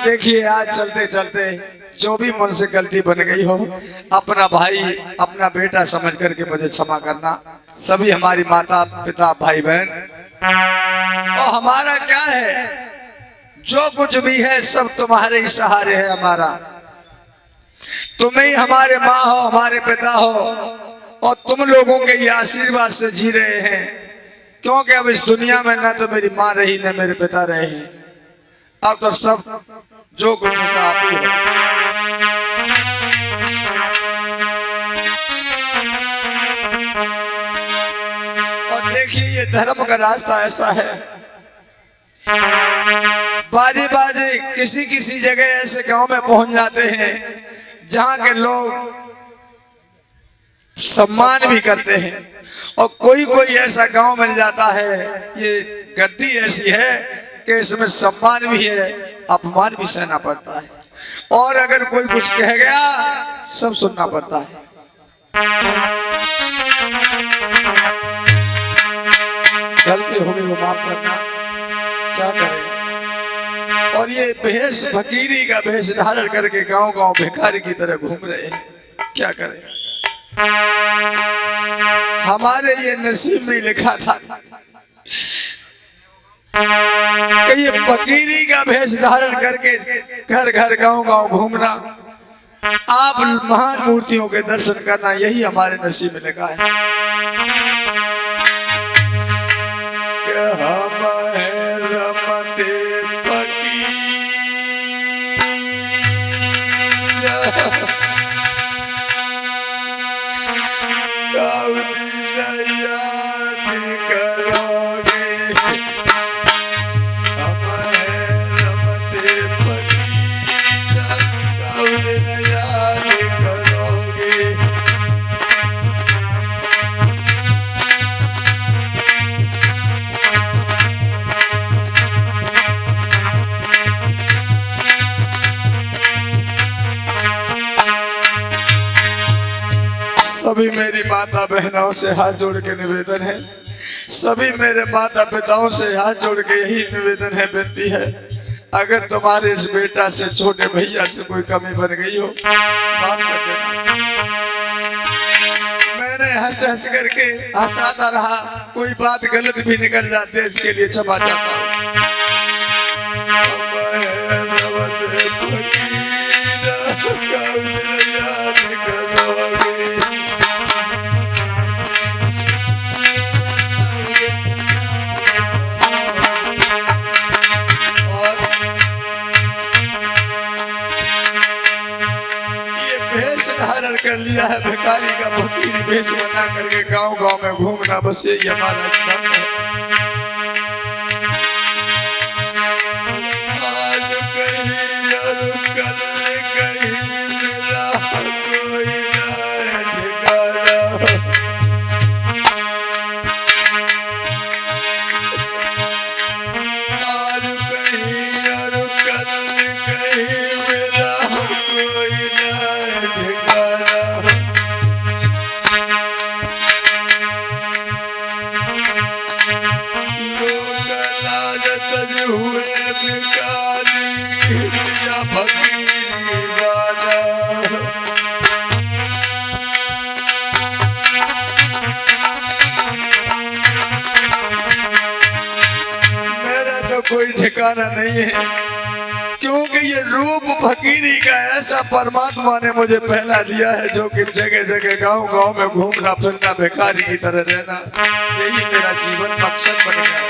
देखिए आज चलते चलते जो भी मन से गलती बन गई हो, अपना भाई अपना बेटा समझ करके मुझे क्षमा करना। सभी हमारी माता पिता भाई बहन, और हमारा क्या है, जो कुछ भी है सब तुम्हारे ही सहारे है। हमारा तुम ही हमारे माँ हो, हमारे पिता हो, और तुम लोगों के ये आशीर्वाद से जी रहे हैं। क्योंकि अब इस दुनिया में न तो मेरी माँ रही न मेरे पिता रहे, अब तो सब जो कुछ आप ही हो। और देखिए ये धर्म का रास्ता ऐसा है, बाजे बाजे किसी किसी जगह ऐसे गांव में पहुंच जाते हैं जहां के लोग सम्मान भी करते हैं, और कोई कोई ऐसा गांव मिल जाता है, ये गद्दी ऐसी है कि इसमें सम्मान भी है, अपमान भी सहना पड़ता है, और अगर कोई कुछ कह गया सब सुनना पड़ता है। गलती हो गई वो माफ करना, क्या करें। और ये भेष फकीरी का भेष धारण करके गांव गांव भिखारी की तरह घूम रहे हैं, क्या करें। हमारे ये नसीब में लिखा था कि ये फकीरी का भेष धारण करके घर घर गांव गांव घूमना, आप महान मूर्तियों के दर्शन करना, यही हमारे नसीब में लिखा है। कि हम हैं रमते फकीर, कब दिन याद करोगे। हम हैं रमते फकीर, कब दिन याद करोगे। सभी मेरी माता बहनों से हाथ जोड़ के निवेदन है, सभी मेरे माता पिताओं से हाथ जोड़ के यही निवेदन है, विनती है, अगर तुम्हारे इस बेटा से छोटे भैया से कोई कमी बन गई हो माफ कर देना। मैंने हंस हंस करके हंसाता रहा, कोई बात गलत भी निकल जाती है, इसके लिए क्षमा चाहता हूँ। धारण कर लिया है भिखारी का, फकीरी भेष बना करके गांव गांव में घूमना, बस यही हमारा धर्म है। आज कहीं और कल कहीं मेरा कोई ना ठिकाना। आज कहीं और कल कहीं मेरा कोई ना ठिकाना। लोग लालच हुए भिखारी या फकीरी वाला। मेरा तो कोई ठिकाना नहीं है, क्योंकि ये रूप फकीरी का ऐसा परमात्मा ने मुझे पहना दिया है, जो कि जगह जगह गांव गांव में घूमना फिरना, भिखारी की तरह रहना, यही मेरा जीवन मकसद बन गया।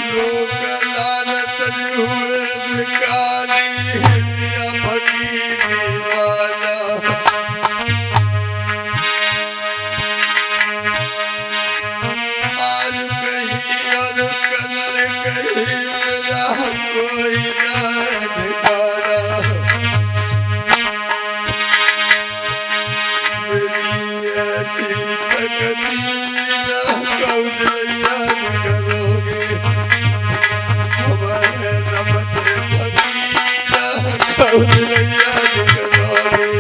लोग लालच हुए भिखारी या फकीरी वाला। आज कहीं और कल कहीं मेरा कोई ना ठिकाना। मेरी ऐसी तकदीर कब याद करोगे। हमारे रमते फकीर कब याद करोगे।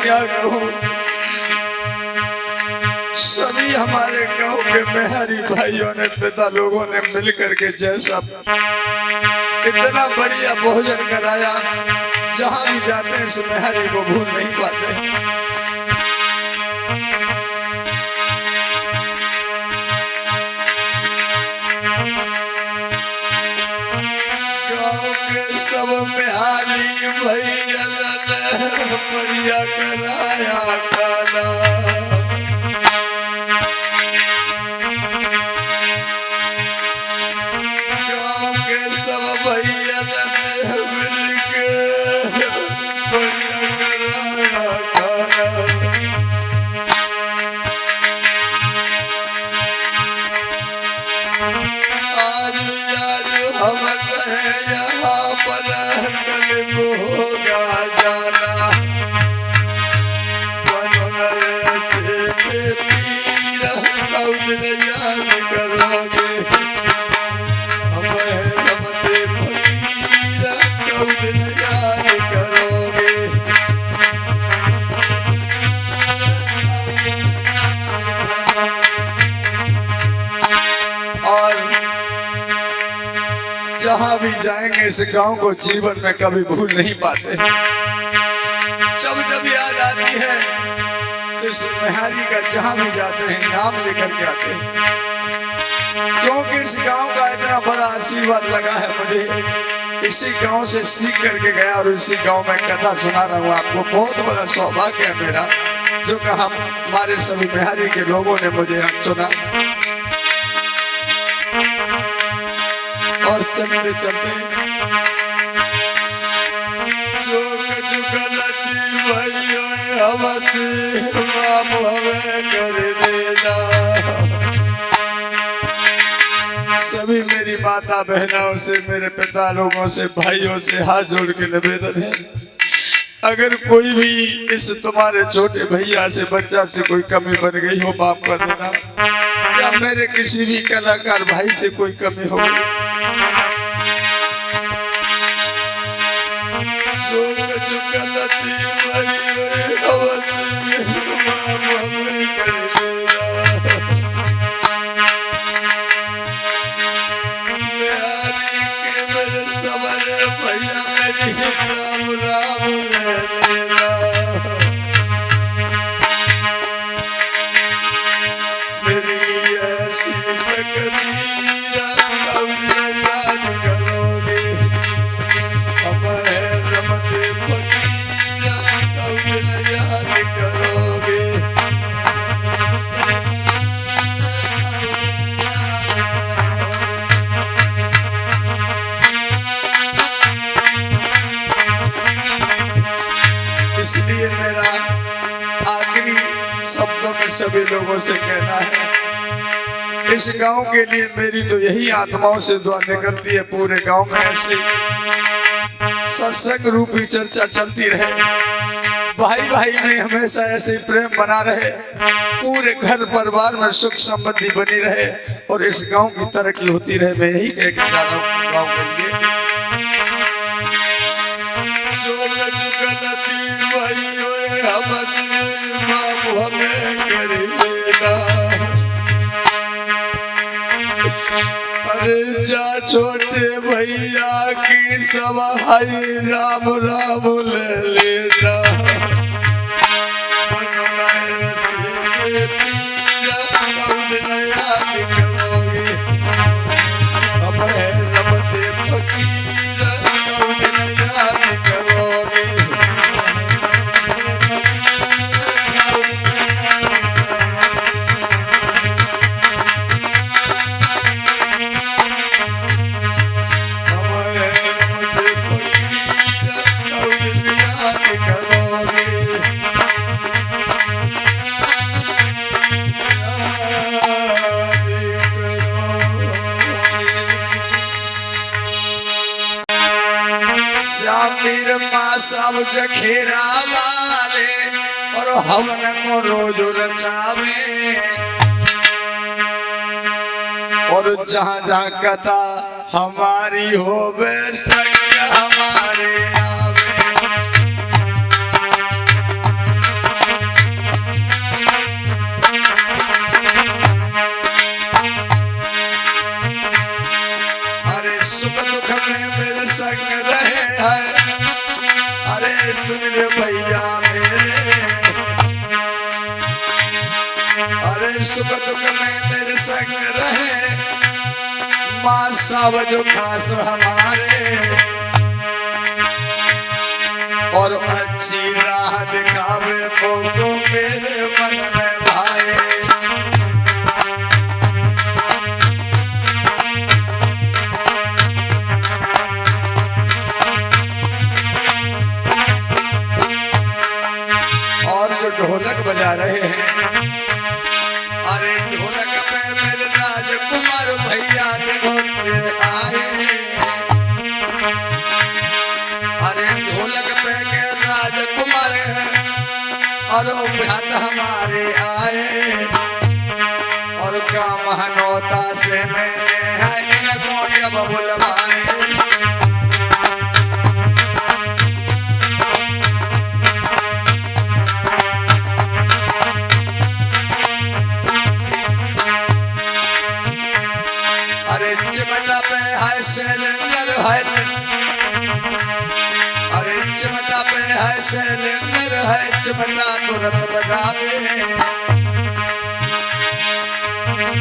क्या कहूँ, सभी हमारे गांव के मेहरी भाइयों ने, पिता लोगों ने मिलकर के जैसा इतना बढ़िया भोजन कराया, जहां भी जाते हैं इस मेहरी को भूल नहीं पाते। गांव के सब मेहरी भैया ने बढ़िया कराया खाना। गांव के सब भैया ने मिलके बढ़िया कराया खाना। आज हम रहे यहाँ पर, कल को होगा जाना। बनों से पीर कौद याद करोगे, हमें रमते फकीर कौद याद करोगे। और जहां भी जाएंगे इस गांव को जीवन में कभी भूल नहीं पाते। जब जब याद आती है तो इस मेहरी का जहां भी जाते हैं नाम लेकर के आते हैं, क्योंकि इस गांव का इतना बड़ा आशीर्वाद लगा है मुझे। इसी गांव से सीख करके गया और इसी गांव में कथा सुना रहा हूँ आपको। बहुत बड़ा सौभाग्य है मेरा, जो कहा हमारे सभी मेहरी के लोगों ने मुझे यहाँ चुना। और चलते चलते जो कुछ गलती भई हमसे माफ हमें कर देना। सभी मेरी माता बहनों से, मेरे पिता लोगों से, भाइयों से हाथ जोड़ के निवेदन है, अगर कोई भी इस तुम्हारे छोटे भैया से, बच्चा से कोई कमी बन गई हो माफ कर देना, या मेरे किसी भी कलाकार भाई से कोई कमी हो गई, जो कुछ गलती भई हमसे माफ हमें कर देना। मेहरी के मेरे सबर भैया मेरी राम राम ले लेना। मेरी ऐसी तकदीर कौन याद करोगे, हमें रमते फकीर कौन याद करोगे। इसलिए मेरा आखिरी शब्दों में सभी लोगों से कहना है, इस गांव के लिए मेरी तो यही आत्माओं से दुआ निकलती है, पूरे गांव में ऐसे सत्संग रूपी चर्चा चलती रहे, भाई भाई में हमेशा ऐसे प्रेम बना रहे, पूरे घर परिवार में सुख समृद्धि बनी रहे और इस गांव की तरक्की होती रहे। मैं यही कह के जा रहा हूँ गांव के लिए। जो गलती भई हमसे माफ हमें कर देना। अरे जा छोटे भैया की सवाई राम राम ले लेना। याद करोगे, हमें रमते फकीर कौन याद करोगे। सब जखेरा वाले और हवन को रोज रचावे, और जहाँ जहाँ कथा हमारी हो संग हमारे आवे। सुख दुख में मेरे संग रहे, माँ सब जो खास हमारे, और अच्छी राह दिखावे को मेरे मन में भाए। और जो ढोलक बजा रहे हैं, अरे ढोलक पे मेरे राजकुमार भैया देखो आए। अरे ढोलक पे के राजकुमार है, और भ्रात हमारे आए, और काम हनौता से मैंने है इनको अब बुलवाए। अरे चिमटा पे है सिलेंडर है, अरे चिमटा पे है सिलेंडर है, चिमटा तुरंत बजावे।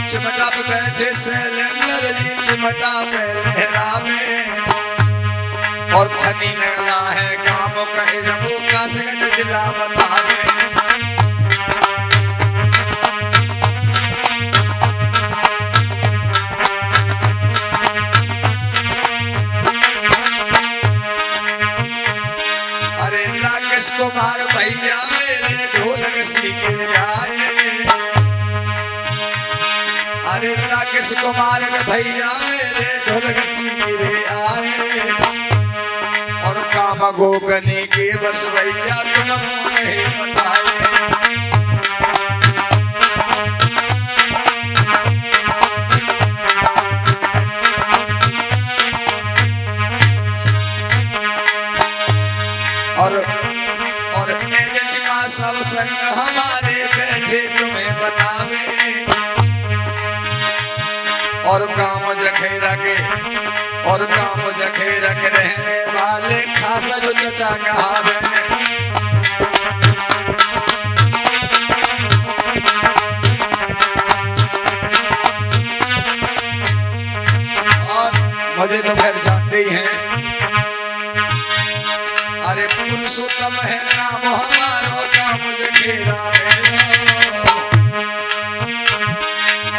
चिमटा पे बैठे सिलेंडर जी चिमटा पे लहरावे, और धनी नगला है काम कहे रघु कासगंज जिला बतावे। राकेश कुमार भैया मेरे ढोलक सीख आए। अरे राकेश कुमार भैया मेरे ढोलक सीख आए, और काम गोगनी के बस भैया तुमको नहीं बताए। और एजेंट का सब संग हमारे बैठे तुम्हें बतावे, और काम जखेरा के, और काम जखेरा के रहने वाले खासा जो चचा कहावे। और मुझे तो खैर जानते ही हैं, अरे पुरुषोत्तम है नाम हमारो, काम जखेरा मेरा।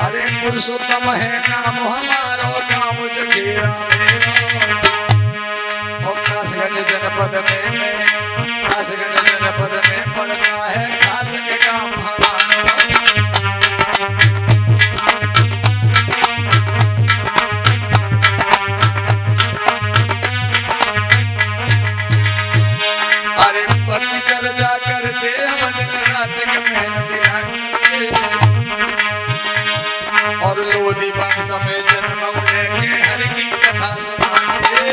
अरे पुरुषोत्तम है नाम हमारो, काम जखेरा मेरा। और कासगंज जनपद में कासगंज जनपद में पड़ता है खास के काम हमारा। चर्चा करते हम दिन रात का मेहनत करते, और लोधी वंश में जन्म लेके हर की कथा सुनाते,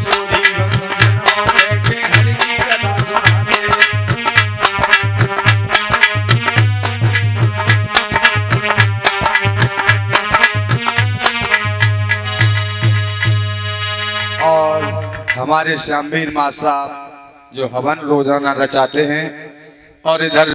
लोधी वंश में जन्म लेके हर की कथा सुनाते। और हमारे श्यामवीर माँ साहब जो हवन रोजाना रचाते हैं, और इधर